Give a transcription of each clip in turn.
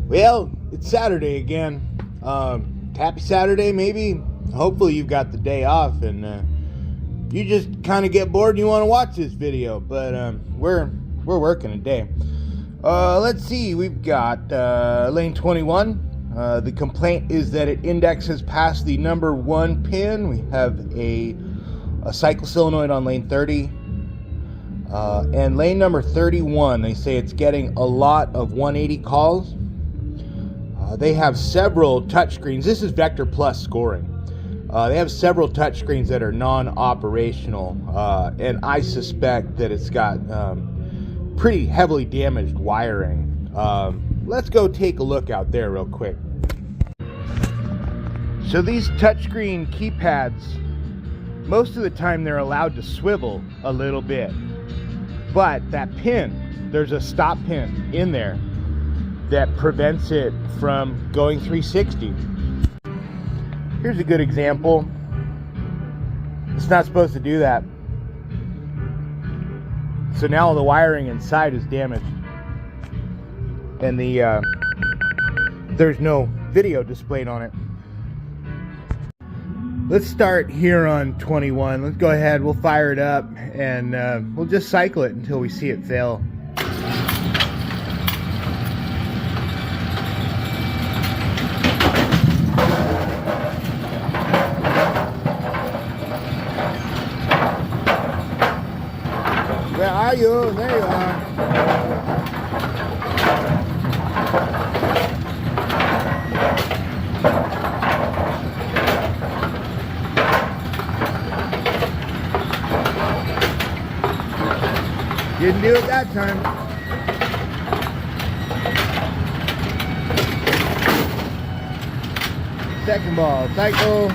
Well, it's Saturday again. Happy Saturday, maybe. Hopefully you've got the day off and you just kind of get bored and you want to watch this video. But we're working today. Let's see. We've got lane 21. The complaint is that it indexes past the number 1 pin. We have a cycle solenoid on lane 30. And lane number 31, they say it's getting a lot of 180 calls. They have several touchscreens. This is Vector Plus scoring. They have several touchscreens that are non-operational, and I suspect that it's got pretty heavily damaged wiring. Let's go take a look out there real quick. So these touchscreen keypads, most of the time they're allowed to swivel a little bit, but that pin, there's a stop pin in there that prevents it from going 360. Here's a good example. It's not supposed to do that. So now the wiring inside is damaged, and there's no video displayed on it. Let's start here on 21. Let's go ahead, we'll fire it up, and we'll just cycle it until we see it fail. Where are you? There you are. Didn't do it that time. Second ball, cycle.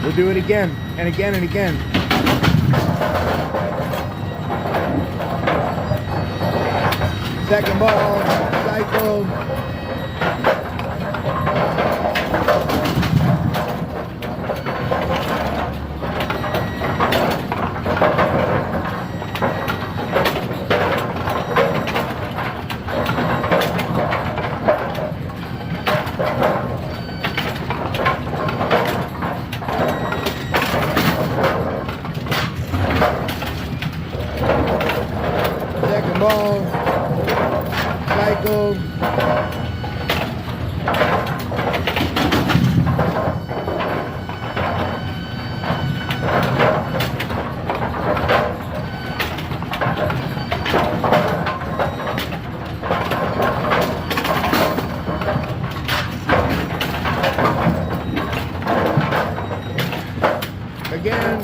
We'll do it again and again and again. Second ball, cycle. Second ball, cycle. Again.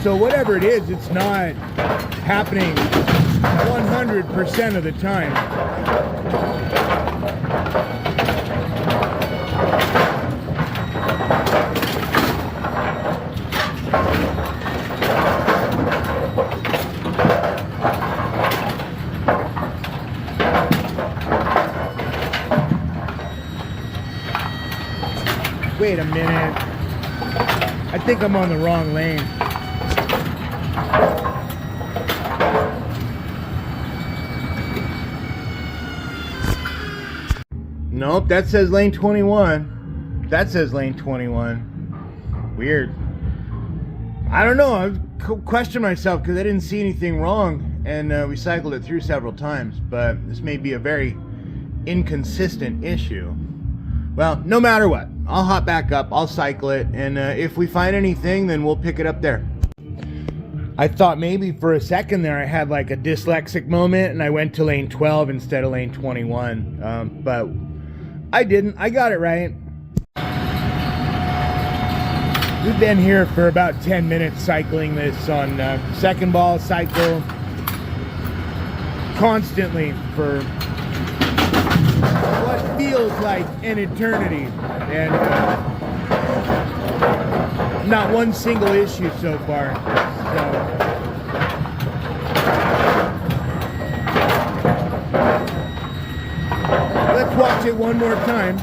So whatever it is, it's not happening 100% of the time. Wait a minute. I think I'm on the wrong lane. Nope, that says lane 21. That says lane 21. Weird. I don't know. I questioned myself because I didn't see anything wrong, and we cycled it through several times, but this may be a very inconsistent issue. Well, no matter what, I'll hop back up, I'll cycle it, and if we find anything, then we'll pick it up there. I thought maybe for a second there I had like a dyslexic moment and I went to lane 12 instead of lane 21, but I didn't. I got it right. We've been here for about 10 minutes cycling this on second ball cycle constantly for what feels like an eternity, and not one single issue so far. So let's watch it one more time.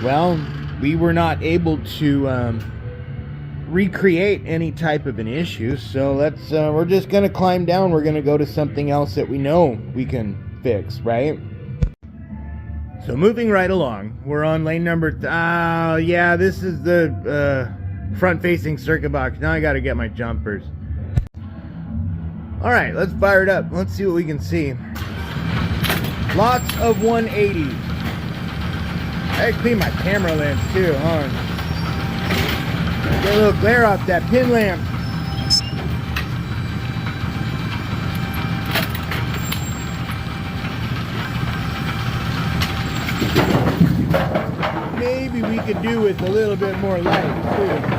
Well, we were not able to recreate any type of an issue, so we're just gonna climb down. We're gonna go to something else that we know we can fix, right? So moving right along, we're on lane number, yeah, this is the front-facing circuit box. Now I gotta get my jumpers. All right, let's fire it up. Let's see what we can see. Lots of 180s. I clean my camera lens too, huh? Get a little glare off that pin lamp. Maybe we could do with a little bit more light too.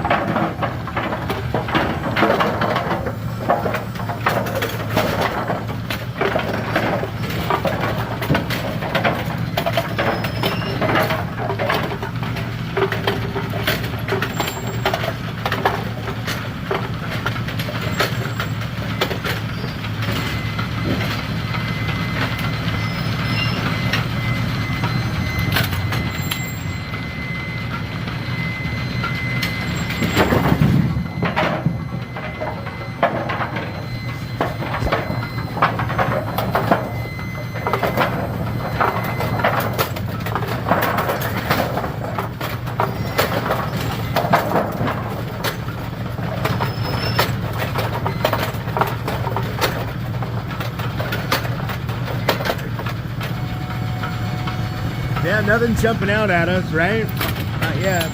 Yeah, nothing's jumping out at us, right? Not yet.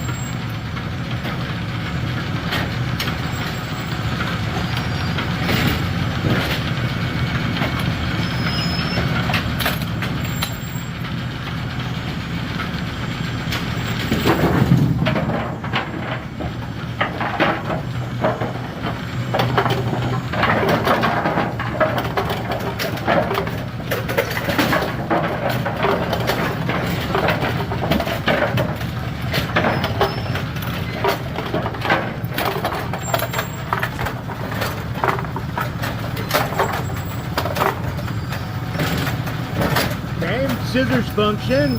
Scissors function.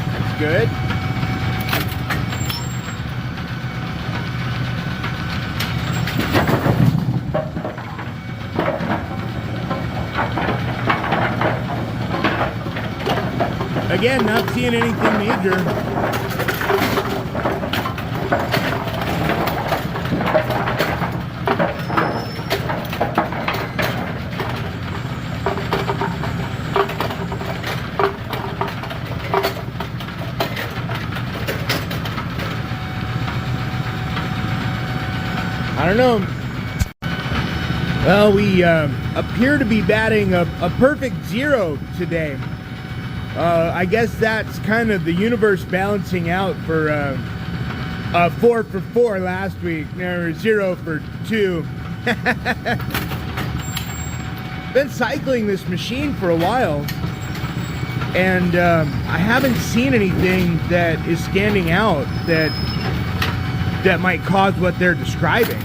That's good. Again, not seeing anything major. I don't know. Well, we appear to be batting a perfect 0 today. I guess that's kind of the universe balancing out for 4 for 4 last week, or 0 for 2. Been cycling this machine for a while, and I haven't seen anything that is standing out that might cause what they're describing.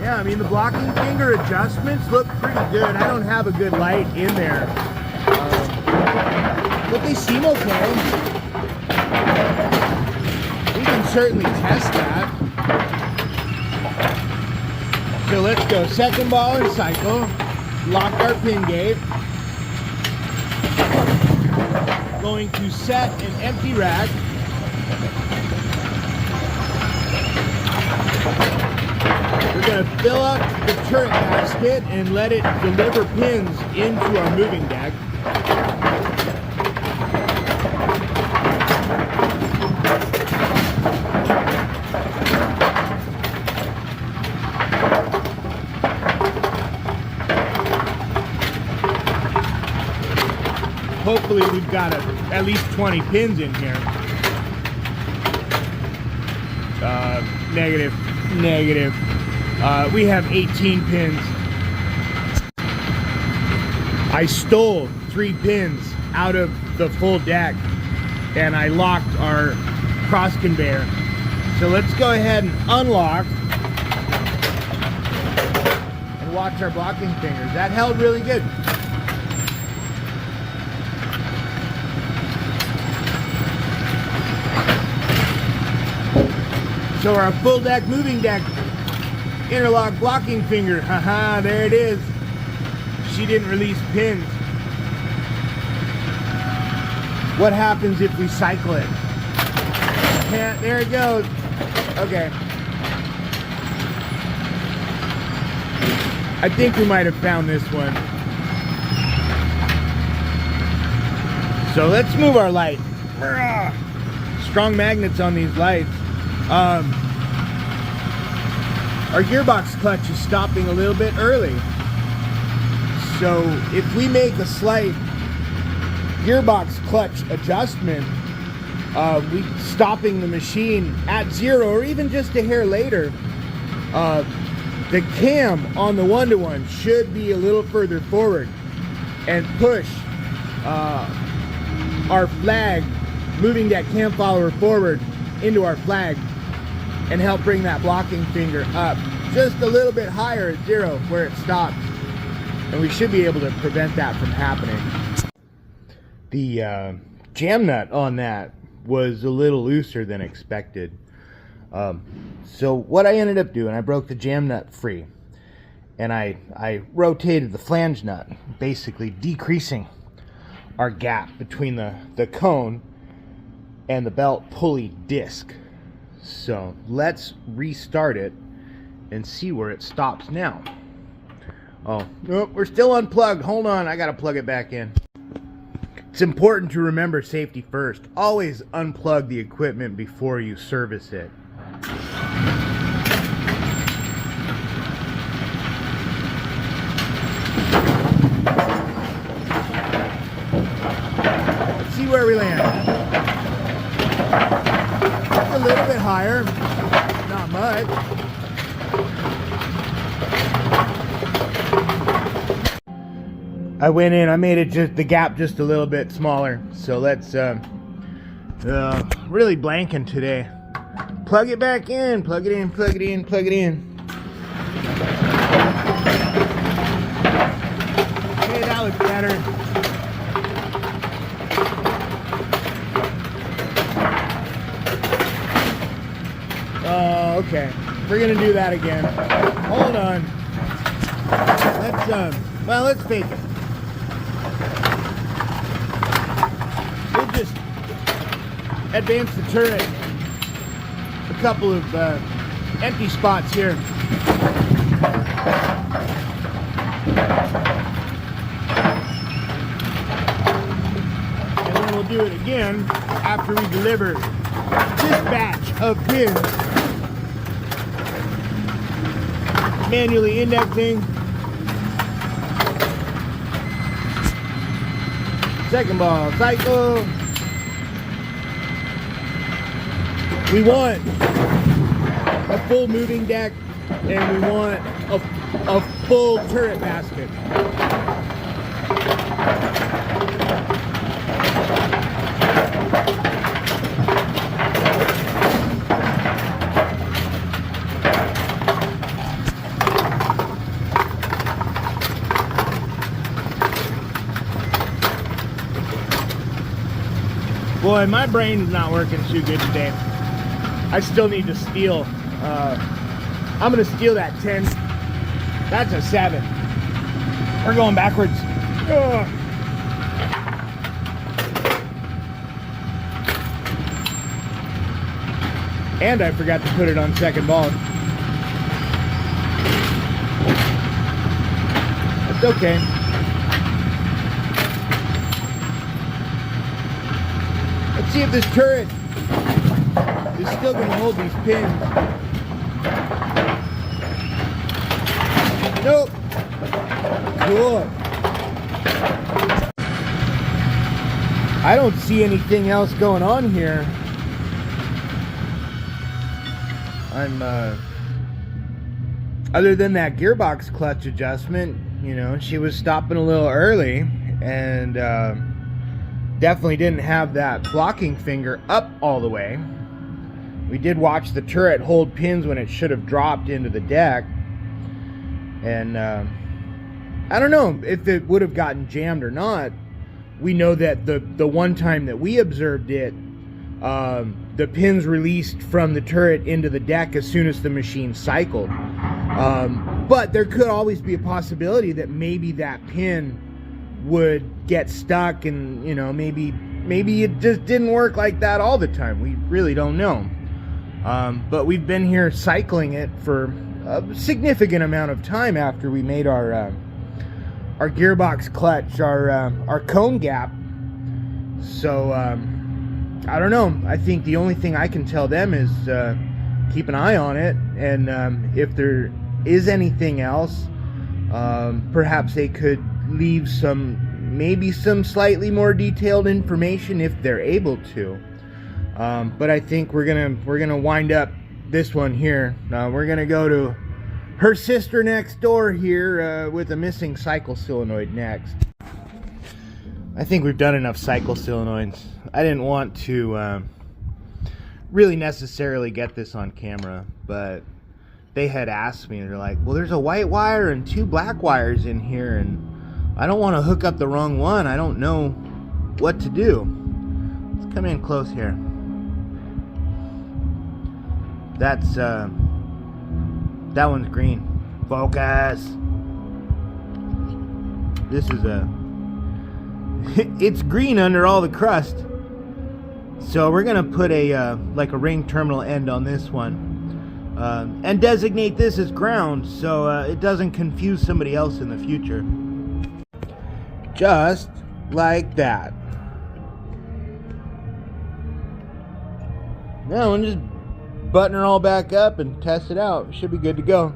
Yeah, I mean, the blocking finger adjustments look pretty good. I don't have a good light in there, but they seem okay. We can certainly test that. So let's go second ball and cycle. Lock our pin gate. Going to set an empty rack. We're going to fill up the turret basket and let it deliver pins into our moving deck. Hopefully we've got at least 20 pins in here. Negative. We have 18 pins. I stole 3 pins out of the full deck and I locked our cross conveyor. So let's go ahead and unlock and watch our blocking fingers. That held really good. So our full deck, moving deck, interlock blocking finger, haha, there it is. She didn't release pins. What happens if we cycle it? Can't, there it goes. Okay. I think we might have found this one. So let's move our light. Strong magnets on these lights. Our gearbox clutch is stopping a little bit early. So if we make a slight gearbox clutch adjustment, we stopping the machine at 0 or even just a hair later, the cam on the one-to-one should be a little further forward and push our flag, moving that cam follower forward into our flag and help bring that blocking finger up just a little bit higher at 0 where it stopped, and we should be able to prevent that from happening. The jam nut on that was a little looser than expected, so what I ended up doing, I broke the jam nut free and I rotated the flange nut, basically decreasing our gap between the cone and the belt pulley disc. So let's restart it and see where it stops now. Oh, nope, we're still unplugged. Hold on, I gotta plug it back in. It's important to remember safety first. Always unplug the equipment before you service it. Let's see where we land. A little bit higher, not much. I went in, I made it just the gap just a little bit smaller. So let's really blanking today. Plug it back in, plug it in, plug it in, plug it in. Okay, that looks better. Okay, we're gonna do that again. Hold on. Let's fake it. We'll just advance the turret a couple of empty spots here. And then we'll do it again after we deliver this batch of pins. Manually indexing. Second ball cycle. We want a full moving deck and we want a full turret basket. boy, my brain is not working too good today. I still need to steal. I'm gonna steal that 10. That's a 7. We're going backwards. Ugh. And I forgot to put it on second ball. That's okay. Let's see if this turret is still going to hold these pins. Nope. Cool. I don't see anything else going on here. Other than that gearbox clutch adjustment, you know, she was stopping a little early, and definitely didn't have that blocking finger up all the way. We did watch the turret hold pins when it should have dropped into the deck, and I don't know if it would have gotten jammed or not. We know that the one time that we observed it, the pins released from the turret into the deck as soon as the machine cycled. But there could always be a possibility that maybe that pin would get stuck, and you know, maybe it just didn't work like that all the time. We really don't know. But we've been here cycling it for a significant amount of time after we made our gearbox clutch, our cone gap. So I don't know. I think the only thing I can tell them is keep an eye on it, and if there is anything else, perhaps they could leave maybe some slightly more detailed information if they're able to. But I think we're gonna wind up this one here. We're gonna go to her sister next door here with a missing cycle solenoid next. I think we've done enough cycle solenoids. I didn't want to really necessarily get this on camera, but they had asked me, they're like, well, there's a white wire and 2 black wires in here, and I don't want to hook up the wrong one. I don't know what to do. Let's come in close here. That's that one's green. Focus. This is it's green under all the crust. So we're gonna put a like a ring terminal end on this one, and designate this as ground, so it doesn't confuse somebody else in the future. Just like that. Now we'll just button her all back up and test it out. Should be good to go.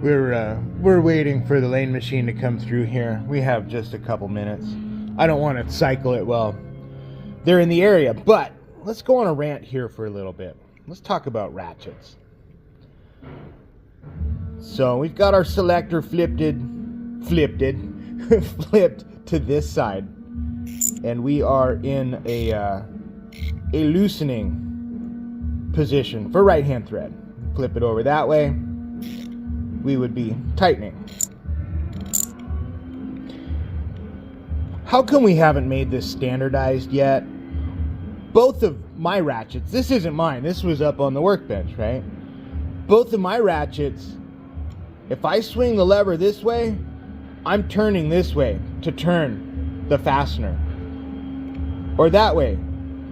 We're waiting for the lane machine to come through here. We have just a couple minutes. I don't want to cycle it while they're in the area, but let's go on a rant here for a little bit. Let's talk about ratchets. So we've got our selector flipped to this side, and we are in a loosening position for right hand thread. Flip it over that way, we would be tightening. How come we haven't made this standardized yet? Both of my ratchets, this isn't mine, this was up on the workbench, right? Both of my ratchets, if I swing the lever this way, I'm turning this way to turn the fastener, or that way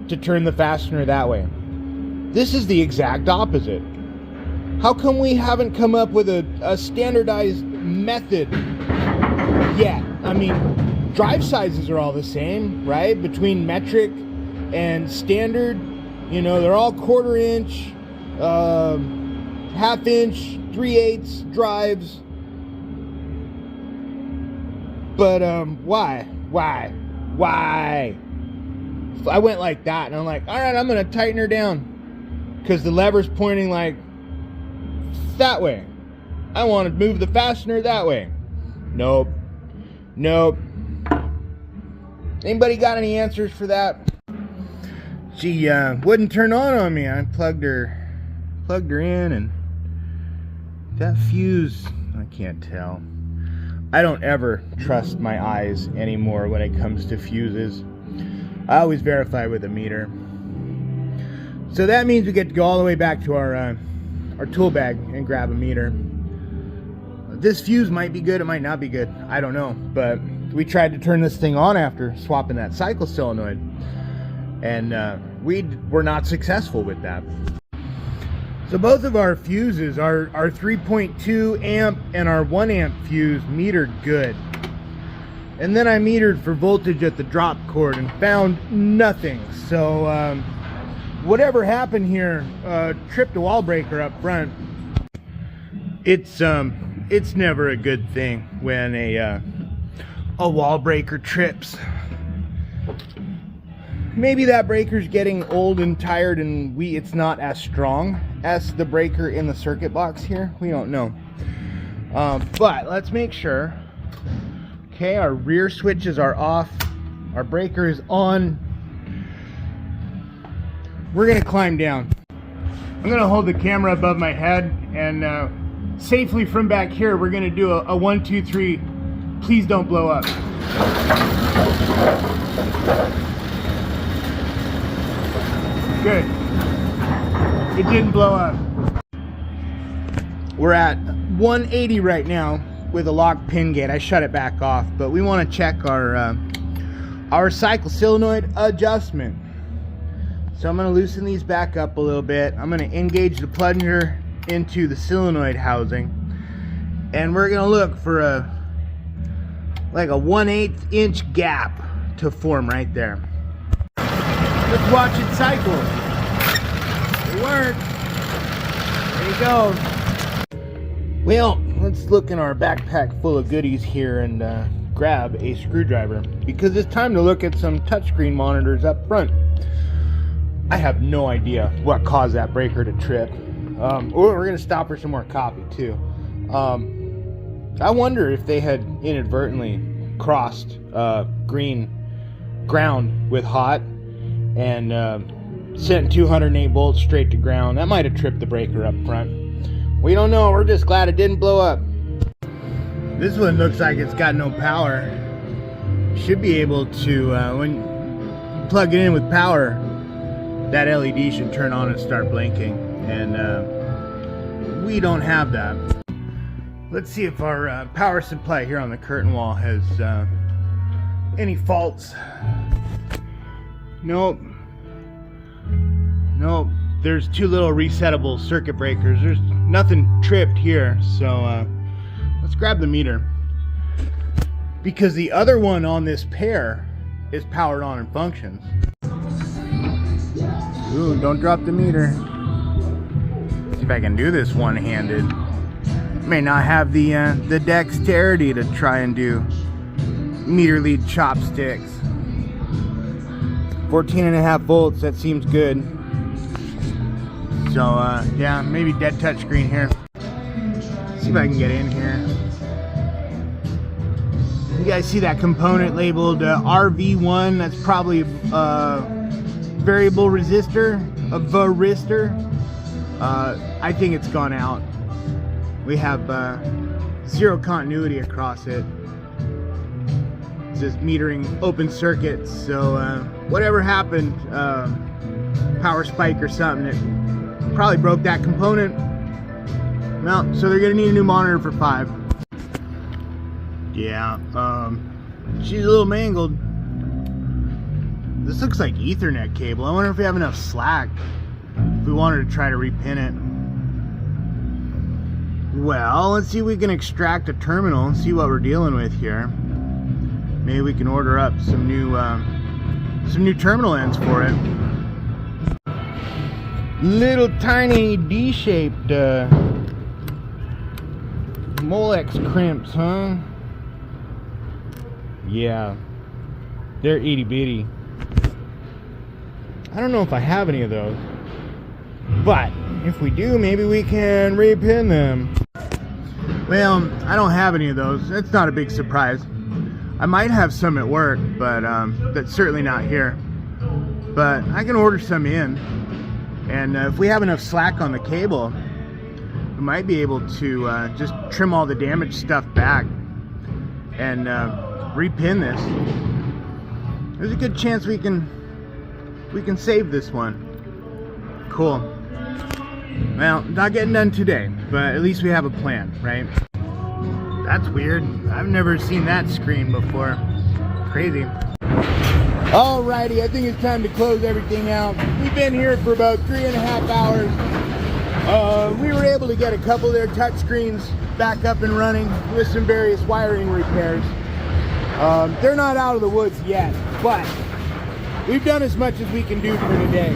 to turn the fastener that way. This is the exact opposite. How come we haven't come up with a standardized method yet? I mean, drive sizes are all the same, right? Between metric and standard, you know, they're all 1/4 inch, 1/2 inch, 3/8 drives. But why? I went like that, and I'm like, all right, I'm gonna tighten her down because the lever's pointing like that way. I want to move the fastener that way. Nope. Anybody got any answers for that? She wouldn't turn on me. I plugged her in, and that fuse, I can't tell. I don't ever trust my eyes anymore when it comes to fuses. I always verify with a meter. So that means we get to go all the way back to our tool bag and grab a meter. This fuse might be good, it might not be good, I don't know. But we tried to turn this thing on after swapping that cycle solenoid, and we were not successful with that. So both of our fuses, our 3.2 amp and our 1 amp fuse, metered good. And then I metered for voltage at the drop cord and found nothing. So whatever happened here tripped a wall breaker up front. It's never a good thing when a wall breaker trips. Maybe that breaker's getting old and tired, and it's not as strong as the breaker in the circuit box here. We don't know. But let's make sure. Okay, our rear switches are off. Our breaker is on. We're gonna climb down. I'm gonna hold the camera above my head, and safely from back here, we're gonna do a 1, 2, 3. Please don't blow up. Good. It didn't blow up. We're at 180 right now with a locked pin gate. I shut it back off, but we want to check our cycle solenoid adjustment. So I'm going to loosen these back up a little bit. I'm going to engage the plunger into the solenoid housing, and we're going to look for like a 1/8 inch gap to form right there. Let's watch it cycle. It worked. There you go. Well, let's look in our backpack full of goodies here and grab a screwdriver, because it's time to look at some touchscreen monitors up front. I have no idea what caused that breaker to trip. We're going to stop for some more coffee too. I wonder if they had inadvertently crossed green ground with hot and sent 208 volts straight to ground. That might have tripped the breaker up front. We don't know. We're just glad it didn't blow up. This one looks like it's got no power. Should be able to, when you plug it in with power, that LED should turn on and start blinking. And we don't have that. Let's see if our power supply here on the curtain wall has any faults. Nope. Nope. There's two little resettable circuit breakers. There's nothing tripped here. So let's grab the meter, because the other one on this pair is powered on and functions. Ooh, don't drop the meter. See if I can do this one-handed. May not have the dexterity to try and do meter lead chopsticks. 14.5 volts, that seems good. So yeah, maybe dead touchscreen here. See if I can get in here. You guys see that component labeled RV1? That's probably variable resistor, a varistor. I think it's gone out. We have zero continuity across it. It's just metering open circuits. So whatever happened, power spike or something, it probably broke that component. Well, so they're gonna need a new monitor for 5. Yeah, she's a little mangled. This looks like Ethernet cable. I wonder if we have enough slack if we wanted to try to repin it. Well, let's see if we can extract a terminal and see what we're dealing with here. Maybe we can order up some new terminal ends for it. Little tiny D-shaped Molex crimps, huh? Yeah, they're itty bitty. I don't know if I have any of those, but if we do, maybe we can repin them. Well, I don't have any of those. It's not a big surprise. I might have some at work, but that's certainly not here. But I can order some in, and if we have enough slack on the cable, we might be able to just trim all the damaged stuff back and repin this. there's a good chance we can save this one. Cool. Well, not getting done today, but at least we have a plan, right? That's weird. I've never seen that screen before. Crazy. Alrighty, I think it's time to close everything out. We've been here for about 3.5 hours. We were able to get a couple of their touch screens back up and running with some various wiring repairs. They're not out of the woods yet, but we've done as much as we can do for today.